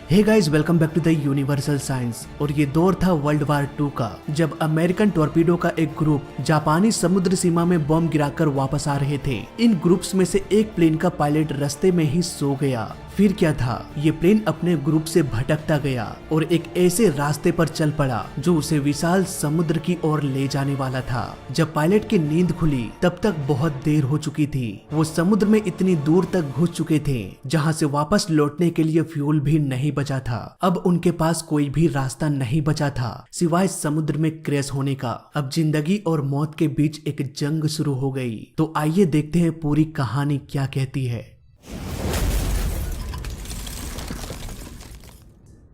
Hey guys, welcome back to the universal science. और ये दौर था वर्ल्ड वार 2 का, जब अमेरिकन टॉर्पीडो का एक ग्रुप जापानी समुद्र सीमा में बम गिराकर वापस आ रहे थे। इन ग्रुप्स में से एक प्लेन का पायलट रास्ते में ही सो गया। फिर क्या था, ये प्लेन अपने ग्रुप से भटकता गया और एक ऐसे रास्ते पर चल पड़ा जो उसे विशाल समुद्र की ओर ले जाने वाला था। जब पायलट की नींद खुली तब तक बहुत देर हो चुकी थी। वो समुद्र में इतनी दूर तक घुस चुके थे जहाँ से वापस लौटने के लिए फ्यूल भी नहीं बचा था। अब उनके पास कोई भी रास्ता नहीं बचा था सिवाय समुद्र में क्रैश होने का। अब जिंदगी और मौत के बीच एक जंग शुरू हो गई। तो आइए देखते हैं पूरी कहानी क्या कहती है।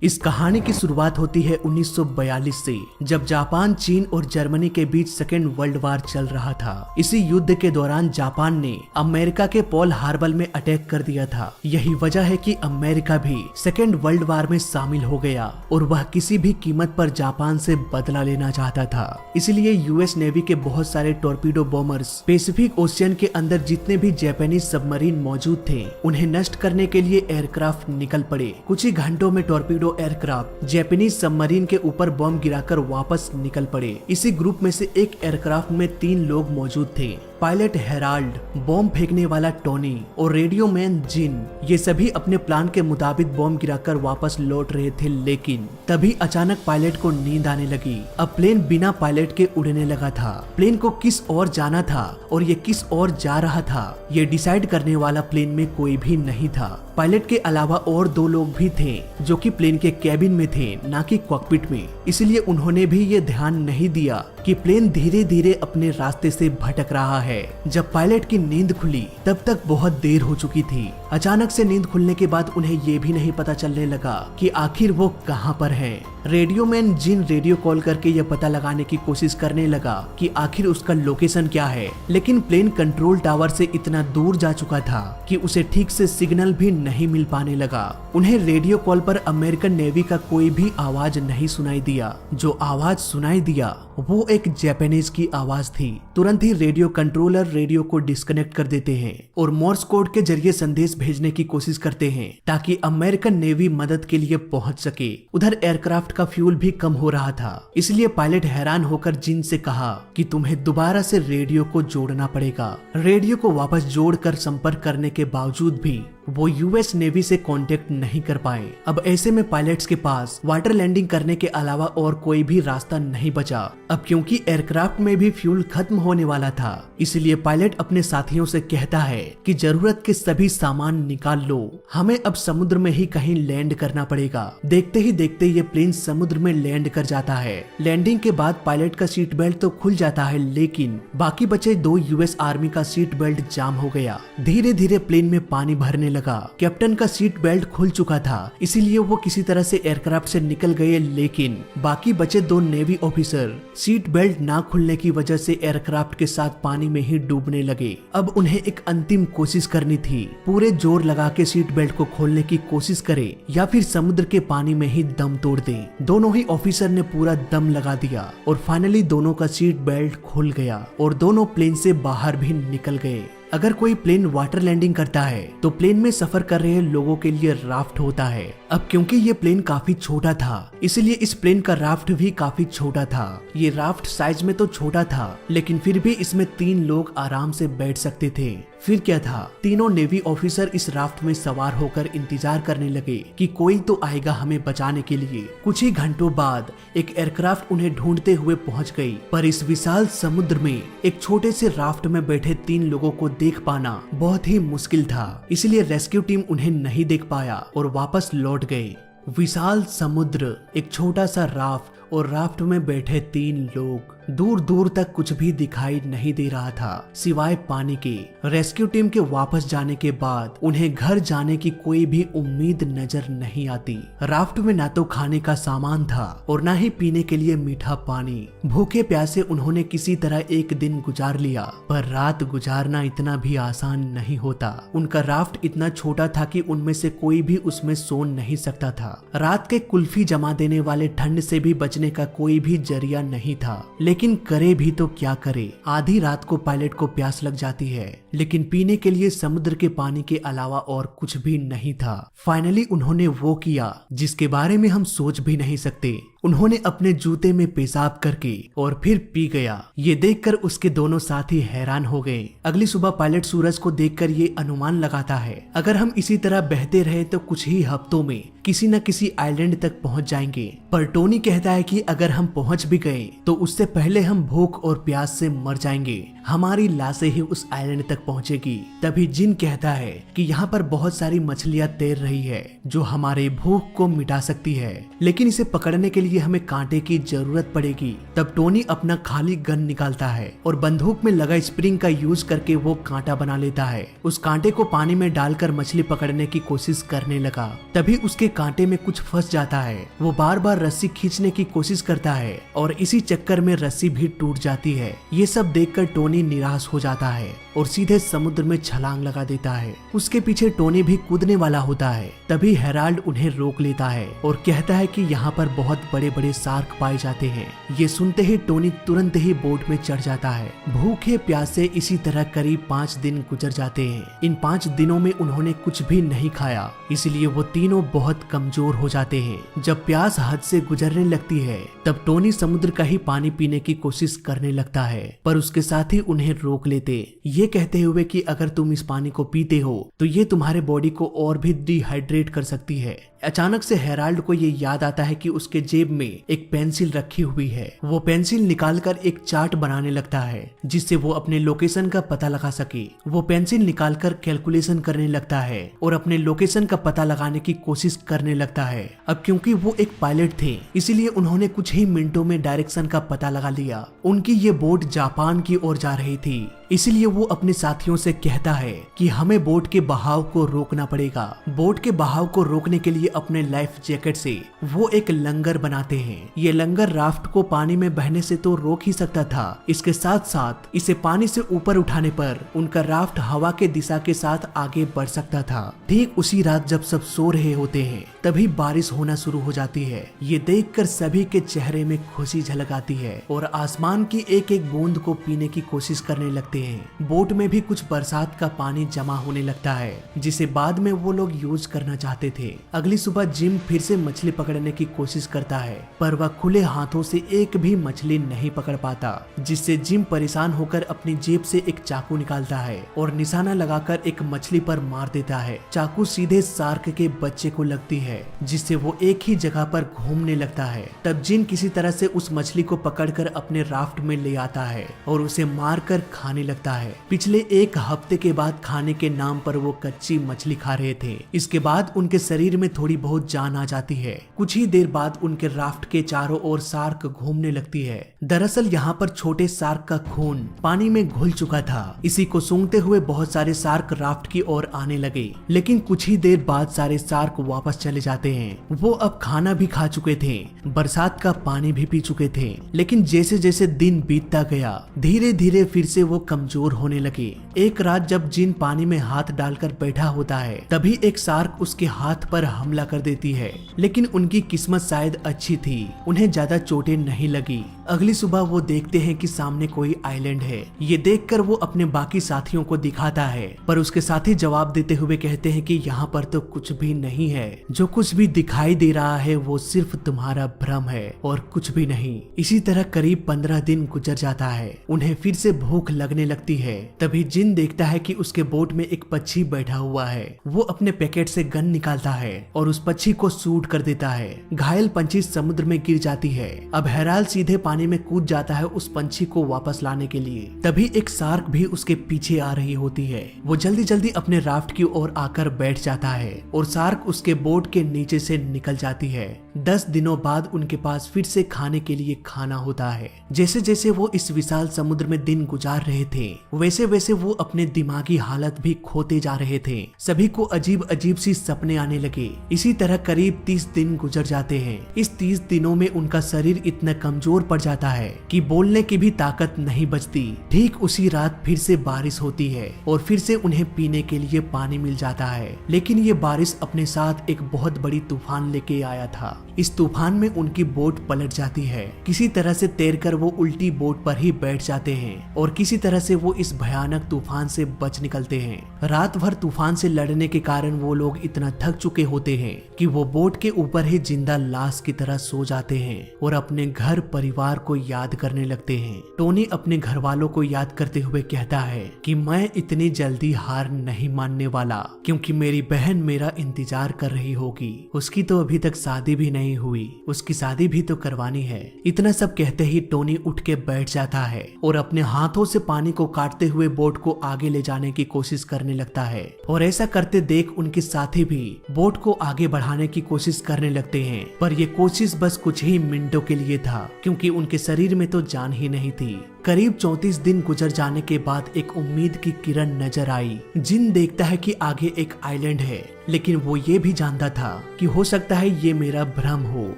इस कहानी की शुरुआत होती है 1942 से, जब जापान, चीन और जर्मनी के बीच सेकेंड वर्ल्ड वार चल रहा था। इसी युद्ध के दौरान जापान ने अमेरिका के पर्ल हार्बर में अटैक कर दिया था। यही वजह है कि अमेरिका भी सेकेंड वर्ल्ड वार में शामिल हो गया और वह किसी भी कीमत पर जापान से बदला लेना चाहता था। इसलिए यूएस नेवी के बहुत सारे टॉर्पीडो बॉम्बर्स पैसिफिक ओशियन के अंदर जितने भी जापानी सबमरीन मौजूद थे उन्हें नष्ट करने के लिए एयरक्राफ्ट निकल पड़े। कुछ ही घंटों में टॉर्पीडो एयरक्राफ्ट जापानीज सबमरीन के ऊपर बम गिराकर वापस निकल पड़े। इसी ग्रुप में से एक एयरक्राफ्ट में 3 लोग मौजूद थे, पायलट हेराल्ड, बॉम्ब फेंकने वाला टोनी और रेडियो मैन जिन। ये सभी अपने प्लान के मुताबिक बॉम्ब गिराकर वापस लौट रहे थे, लेकिन तभी अचानक पायलट को नींद आने लगी। अब प्लेन बिना पायलट के उड़ने लगा था। प्लेन को किस ओर जाना था और ये किस ओर जा रहा था, ये डिसाइड करने वाला प्लेन में कोई भी नहीं था। पायलट के अलावा और 2 लोग भी थे जो कि प्लेन के कैबिन में थे, ना कि कॉकपिट में। इसलिए उन्होंने भी ये ध्यान नहीं दिया कि प्लेन धीरे धीरे अपने रास्ते से भटक रहा है। जब पायलट की नींद खुली तब तक बहुत देर हो चुकी थी। अचानक से नींद खुलने के बाद उन्हें ये भी नहीं पता चलने लगा कि आखिर वो कहाँ पर है। रेडियो मैन जिन रेडियो कॉल करके यह पता लगाने की कोशिश करने लगा कि आखिर उसका लोकेशन क्या है, लेकिन प्लेन कंट्रोल टावर से इतना दूर जा चुका था कि उसे ठीक से सिग्नल भी नहीं मिल पाने लगा। उन्हें रेडियो कॉल पर अमेरिकन नेवी का कोई भी आवाज नहीं सुनाई दिया। जो आवाज सुनाई दिया वो एक जापानीज की आवाज थी। तुरंत ही रेडियो कंट्रोलर रेडियो को डिस्कनेक्ट कर देते हैं और मोर्स कोड के जरिए संदेश भेजने की कोशिश करते हैं ताकि अमेरिकन नेवी मदद के लिए पहुंच सके। उधर एयरक्राफ्ट का फ्यूल भी कम हो रहा था, इसलिए पायलट हैरान होकर जिन से कहा कि तुम्हें दोबारा से रेडियो को जोड़ना पड़ेगा। रेडियो को वापस जोड़कर संपर्क करने के बावजूद भी वो यूएस नेवी से कांटेक्ट नहीं कर पाए। अब ऐसे में पायलट्स के पास वाटर लैंडिंग करने के अलावा और कोई भी रास्ता नहीं बचा। अब क्योंकि एयरक्राफ्ट में भी फ्यूल खत्म होने वाला था, इसलिए पायलट अपने साथियों से कहता है कि जरूरत के सभी सामान निकाल लो, हमें अब समुद्र में ही कहीं लैंड करना पड़ेगा। देखते ही देखते ये प्लेन समुद्र में लैंड कर जाता है। लैंडिंग के बाद पायलट का सीट बेल्ट तो खुल जाता है, लेकिन बाकी बचे 2 यूएस आर्मी का सीट बेल्ट जाम हो गया। धीरे धीरे प्लेन में पानी भरने लगा। कैप्टन का सीट बेल्ट खुल चुका था, इसीलिए वो किसी तरह से एयरक्राफ्ट से निकल गए, लेकिन बाकी बचे 2 नेवी ऑफिसर सीट बेल्ट ना खुलने की वजह से एयरक्राफ्ट के साथ पानी में ही डूबने लगे। अब उन्हें एक अंतिम कोशिश करनी थी, पूरे जोर लगा के सीट बेल्ट को खोलने की कोशिश करे या फिर समुद्र के पानी में ही दम तोड़ दे। दोनों ही ऑफिसर ने पूरा दम लगा दिया और फाइनली दोनों का सीट बेल्ट खुल गया और दोनों प्लेन से बाहर भी निकल गए। अगर कोई प्लेन वाटर लैंडिंग करता है तो प्लेन में सफर कर रहे लोगों के लिए राफ्ट होता है। अब क्योंकि ये प्लेन काफी छोटा था, इसलिए इस प्लेन का राफ्ट भी काफी छोटा था। ये राफ्ट साइज में तो छोटा था, लेकिन फिर भी इसमें 3 लोग आराम से बैठ सकते थे। फिर क्या था, तीनों नेवी ऑफिसर इस राफ्ट में सवार होकर इंतजार करने लगे कि कोई तो आएगा हमें बचाने के लिए। कुछ ही घंटों बाद एक एयरक्राफ्ट उन्हें ढूंढते हुए पहुंच गई, पर इस विशाल समुद्र में एक छोटे से राफ्ट में बैठे 3 लोगों को देख पाना बहुत ही मुश्किल था। इसलिए रेस्क्यू टीम उन्हें नहीं देख पाया और वापस लौट गए। विशाल समुद्र, एक छोटा सा राफ्ट और राफ्ट में बैठे 3 लोग। दूर दूर तक कुछ भी दिखाई नहीं दे रहा था सिवाय पानी के। रेस्क्यू टीम के वापस जाने के बाद उन्हें घर जाने की कोई भी उम्मीद नजर नहीं आती। राफ्ट में ना तो खाने का सामान था और ना ही पीने के लिए मीठा पानी। भूखे प्यासे उन्होंने किसी तरह एक दिन गुजार लिया, पर रात गुजारना इतना भी आसान नहीं होता। उनका राफ्ट इतना छोटा था कि उनमें से कोई भी उसमें सो नहीं सकता था। रात के कुल्फी जमा देने वाले ठंड से भी बचने का कोई भी जरिया नहीं था। लेकिन करे भी तो क्या करे, आधी रात को पायलट को प्यास लग जाती है, लेकिन पीने के लिए समुद्र के पानी के अलावा और कुछ भी नहीं था। फाइनली उन्होंने वो किया जिसके बारे में हम सोच भी नहीं सकते। उन्होंने अपने जूते में पेशाब करके और फिर पी गया। ये देखकर उसके दोनों साथी हैरान हो गए। अगली सुबह पायलट सूरज को देखकर ये अनुमान लगाता है, अगर हम इसी तरह बहते रहे तो कुछ ही हफ्तों में किसी न किसी आइलैंड तक पहुंच जाएंगे। पर टोनी कहता है कि अगर हम पहुंच भी गए तो उससे पहले हम भूख और प्यास से मर जाएंगे, हमारी लाशें ही उस आइलैंड तक पहुंचेगी। तभी जिन कहता है कि यहाँ पर बहुत सारी मछलियाँ तैर रही है जो हमारे भूख को मिटा सकती है, लेकिन इसे पकड़ने के लिए हमें कांटे की जरूरत पड़ेगी। तब टोनी अपना खाली गन निकालता है और बंदूक में लगा स्प्रिंग का यूज करके वो कांटा बना लेता है। उस कांटे को पानी में डालकर मछली पकड़ने की कोशिश करने लगा। तभी उसके कांटे में कुछ फंस जाता है। वो बार बार रस्सी खींचने की कोशिश करता है और इसी चक्कर में रस्सी भी टूट जाती है। ये सब देखकर टोनी निराश हो जाता है और सीधे समुद्र में छलांग लगा देता है। उसके पीछे टोनी भी कूदने वाला होता है। तभी हेराल्ड उन्हें रोक लेता है और कहता है कि यहाँ पर बहुत बड़े बड़े शार्क पाए जाते हैं। ये सुनते ही टोनी तुरंत ही बोट में चढ़ जाता है। भूखे प्यासे इसी तरह करीब 5 दिन गुजर जाते हैं। इन 5 दिनों में उन्होंने कुछ भी नहीं खाया, इसलिए वो तीनों बहुत कमजोर हो जाते हैं। जब प्यास हद से गुजरने लगती है तब टोनी समुद्र का ही पानी पीने की कोशिश करने लगता है, पर उसके साथी उन्हें रोक लेते, ये कहते हुए कि अगर तुम इस पानी को पीते हो तो ये तुम्हारे बॉडी को और भी डिहाइड्रेट कर सकती है। अचानक से हेराल्ड को ये याद आता है कि उसके जेब में एक पेंसिल रखी हुई है। वो पेंसिल निकालकर एक चार्ट बनाने लगता है जिससे वो अपने लोकेशन का पता लगा सके। वो पेंसिल निकालकर कैलकुलेशन करने लगता है और अपने लोकेशन का पता लगाने की कोशिश करने लगता है। अब क्योंकि वो एक पायलट थे इसीलिए उन्होंने कुछ ही मिनटों में डायरेक्शन का पता लगा लिया। उनकी ये बोट जापान की ओर जा रही थी, इसलिए वो अपने साथियों से कहता है कि हमें बोट के बहाव को रोकना पड़ेगा। बोट के बहाव को रोकने के लिए अपने लाइफ जैकेट से वो एक लंगर बनाते हैं। ये लंगर राफ्ट को पानी में बहने से तो रोक ही सकता था, इसके साथ साथ इसे पानी से ऊपर उठाने पर उनका राफ्ट हवा के दिशा के साथ आगे बढ़ सकता था। ठीक उसी रात जब सब सो रहे होते हैं तभी बारिश होना शुरू हो जाती है। ये देखकर सभी के चेहरे में खुशी झलक आती है और आसमान की एक एक बूंद को पीने की कोशिश करने लगते हैं। बोट में भी कुछ बरसात का पानी जमा होने लगता है जिसे बाद में वो लोग यूज करना चाहते थे। अगली सुबह जिम फिर से मछली पकड़ने की कोशिश करता है पर वह खुले हाथों से एक भी मछली नहीं पकड़ पाता, जिससे जिम परेशान होकर अपनी जेब से एक चाकू निकालता है और निशाना लगाकर एक मछली पर मार देता है। चाकू सीधे शार्क के बच्चे को लगती है जिससे वो एक ही जगह पर घूमने लगता है। तब जिन किसी तरह से उस मछली को पकड़कर अपने राफ्ट में ले आता है और उसे मारकर खाने लगता है। पिछले 1 हफ्ते के बाद खाने के नाम पर वो कच्ची मछली खा रहे थे। इसके बाद उनके शरीर में थोड़ी बहुत जान आ जाती है। कुछ ही देर बाद उनके राफ्ट के चारों ओर शार्क घूमने लगती है। दरअसल यहाँ पर छोटे शार्क का खून पानी में घुल चुका था। इसी को सूंघते हुए बहुत सारे शार्क राफ्ट की ओर आने लगे, लेकिन कुछ ही देर बाद सारे शार्क वापस चले जाते हैं। वो अब खाना भी खा चुके थे, बरसात का पानी भी पी चुके थे, लेकिन जैसे जैसे दिन बीतता गया धीरे धीरे फिर से वो कमजोर होने लगे। एक रात जब जिन पानी में हाथ डालकर बैठा होता है तभी एक शार्क उसके हाथ पर हमला कर देती है, लेकिन उनकी किस्मत शायद अच्छी थी, उन्हें ज्यादा चोटें नहीं लगी। अगली सुबह वो देखते हैं कि सामने कोई आइलैंड है। ये देखकर वो अपने बाकी साथियों को दिखाता है, पर उसके साथी जवाब देते हुए कहते हैं कि यहाँ पर तो कुछ भी नहीं है, जो कुछ भी दिखाई दे रहा है वो सिर्फ तुम्हारा भ्रम है और कुछ भी नहीं। इसी तरह करीब 15 दिन गुजर जाता है। उन्हें फिर से भूख लगने लगती है। तभी जिन देखता है कि उसके बोट में एक पक्षी बैठा हुआ है। वो अपने पैकेट से गन निकालता है और उस पक्षी को शूट कर देता है। घायल पंछी समुद्र में गिर जाती है। अब हेराल्ड सीधे पानी में कूद जाता है उस पंछी को वापस लाने के लिए। तभी एक शार्क भी उसके पीछे आ रही होती है। वो जल्दी जल्दी अपने राफ्ट की ओर आकर बैठ जाता है और शार्क उसके बोट के नीचे से निकल जाती है। 10 दिनों बाद उनके पास फिर से खाने के लिए खाना होता है। जैसे जैसे वो इस विशाल समुद्र में दिन गुजार रहे थे वैसे वैसे वो अपने दिमागी हालत भी खोते जा रहे थे। सभी को अजीब अजीब सी सपने आने लगे। इसी तरह करीब 30 दिन गुजर जाते हैं। इस 30 दिनों में उनका शरीर इतना कमजोर पड़ जाता है कि बोलने की भी ताकत नहीं बचती। ठीक उसी रात फिर से बारिश होती है और फिर से उन्हें पीने के लिए पानी मिल जाता है, लेकिन ये बारिश अपने साथ एक बहुत बड़ी तूफान लेके आया था। इस तूफान में उनकी बोट पलट जाती है। किसी तरह से तैरकर वो उल्टी बोट पर ही बैठ जाते हैं और किसी तरह से वो इस भयानक तूफान से बच निकलते हैं। रात भर तूफान से लड़ने के कारण वो लोग इतना थक चुके होते हैं कि वो बोट के ऊपर ही जिंदा लाश की तरह सो जाते हैं और अपने घर परिवार को याद करने लगते हैं। टोनी अपने घर वालों को याद करते हुए कहता है कि मैं इतनी जल्दी हार नहीं मानने वाला, क्योंकि मेरी बहन मेरा इंतजार कर रही होगी। उसकी तो अभी तक शादी भी नहीं हुई, उसकी शादी भी तो करवानी है। इतना सब कहते ही टोनी उठ के बैठ जाता है और अपने हाथों से पानी को काटते हुए बोट को आगे ले जाने की कोशिश करने लगता है। और ऐसा करते देख उनके साथी भी बोट को आगे बढ़ाने की कोशिश करने लगते हैं, पर ये कोशिश बस कुछ ही मिनटों के लिए था, क्योंकि उनके शरीर में तो जान ही नहीं थी। करीब 34 दिन गुजर जाने के बाद एक उम्मीद की किरण नजर आई। जिन देखता है कि आगे एक आइलैंड है, लेकिन वो ये भी जानता था कि हो सकता है ये मेरा भ्रम हो,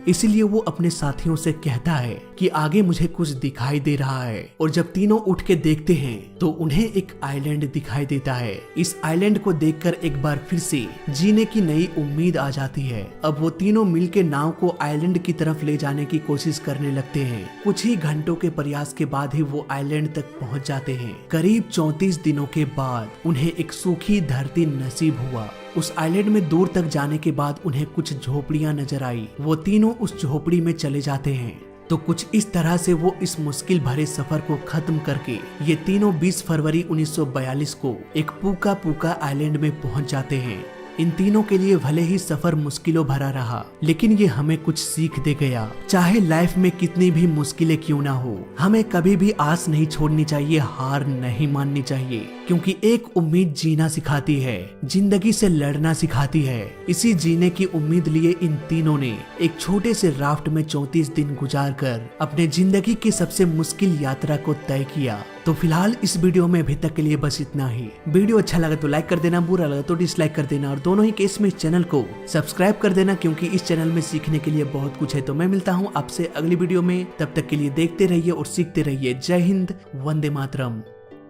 इसीलिए वो अपने साथियों से कहता है कि आगे मुझे कुछ दिखाई दे रहा है। और जब तीनों उठ के देखते हैं तो उन्हें एक आइलैंड दिखाई देता है। इस आइलैंड को देखकर एक बार फिर से जीने की नई उम्मीद आ जाती है। अब वो तीनों मिलके नाव को आइलैंड की तरफ ले जाने की कोशिश करने लगते हैं। कुछ ही घंटों के प्रयास के बाद ही वो आइलैंड तक पहुंच जाते हैं। करीब 34 दिनों के बाद उन्हें एक सूखी धरती नसीब हुआ। उस आइलैंड में दूर तक जाने के बाद उन्हें कुछ झोपड़ियां नजर आई। वो तीनों उस झोपड़ी में चले जाते हैं। तो कुछ इस तरह से वो इस मुश्किल भरे सफर को खत्म करके ये तीनों 20 फरवरी 1942 को एक पूका पूका आइलैंड में पहुंच जाते हैं। इन तीनों के लिए भले ही सफर मुश्किलों भरा रहा, लेकिन ये हमें कुछ सीख दे गया। चाहे लाइफ में कितनी भी मुश्किलें क्यों ना हो, हमें कभी भी आस नहीं छोड़नी चाहिए, हार नहीं माननी चाहिए, क्योंकि एक उम्मीद जीना सिखाती है, जिंदगी से लड़ना सिखाती है। इसी जीने की उम्मीद लिए इन तीनों ने एक छोटे से राफ्ट में 34 दिन गुजार कर अपने जिंदगी की सबसे मुश्किल यात्रा को तय किया। तो फिलहाल इस वीडियो में अभी तक के लिए बस इतना ही। वीडियो अच्छा लगा तो लाइक कर देना, बुरा लगा तो डिसलाइक कर देना, और दोनों ही केस में इस चैनल को सब्सक्राइब कर देना, क्योंकि इस चैनल में सीखने के लिए बहुत कुछ है। तो मैं मिलता हूँ आपसे अगली वीडियो में, तब तक के लिए देखते रहिए और सीखते रहिए। जय हिंद, वंदे मातरम।